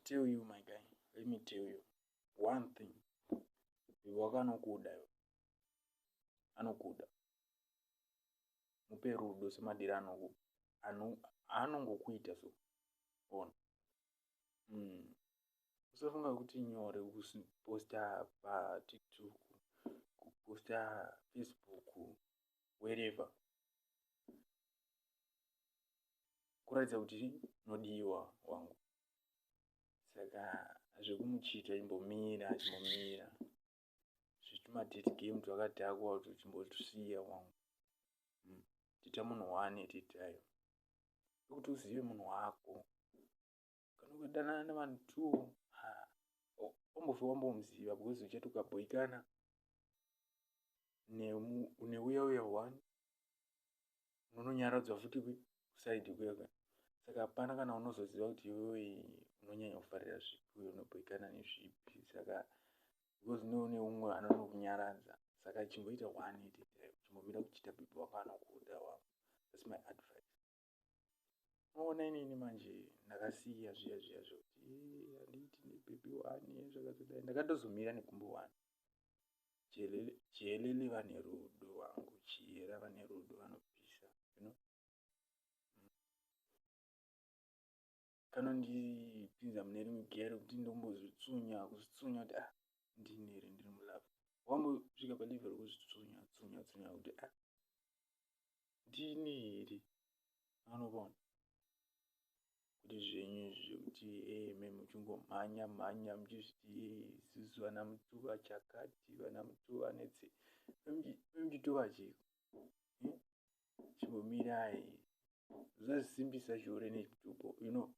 tell you, my guy, let me tell you one thing. Vivaka anokuda mupe rudo semadiro anongokuita so ona. Usafunga kuti nyore kuposta paTikTok, kuposta Facebook, wherever, kuratidza kuti nodiwa wangu. Saka zvekumuchita chimbomira zvitumadate game twakadhakwa kuti chimbosiya wangu. Tita munhu wane titayo kuti uzive munhu wako. Kana ukadanana nevanhu 2 ombofe wambomuziva, because uchati ukabhoikana neuya 1 unonyaradzwa futi kusaidi kuya. Saka hapana kana unozoziva kuti iwewe unonyanya kufarira zvipi uye unobhoikana nezvipi. Saka because neumwe anonokunyaradza, saka chimboita 1 titayo, chimbomira kuchita bhebhi wako anokuda wangu. That's my advice. Unoona inini manje ndakasiya zviya zvokuti handiti nebhebhi 1 zvakazodai. Ndakatozomira nekumbo 1. Chihelele vane rudo wangu, chiyera vane rudo vanopisa, you know. Kanondipinza mune rimwe gear kuti ndombozvitsunya kuti ndini here ndiri mulove. Wambosvika palevel rekuzvitsunya kuti ndini here. Anobona kuti zvenyu zvekuti meme muchingomhanya muchizviti isusu vana mutuva chakati, vana mutuva netse. Muchitova chiko chimbomirai, zvisasimbisa shure nechipupo, you know.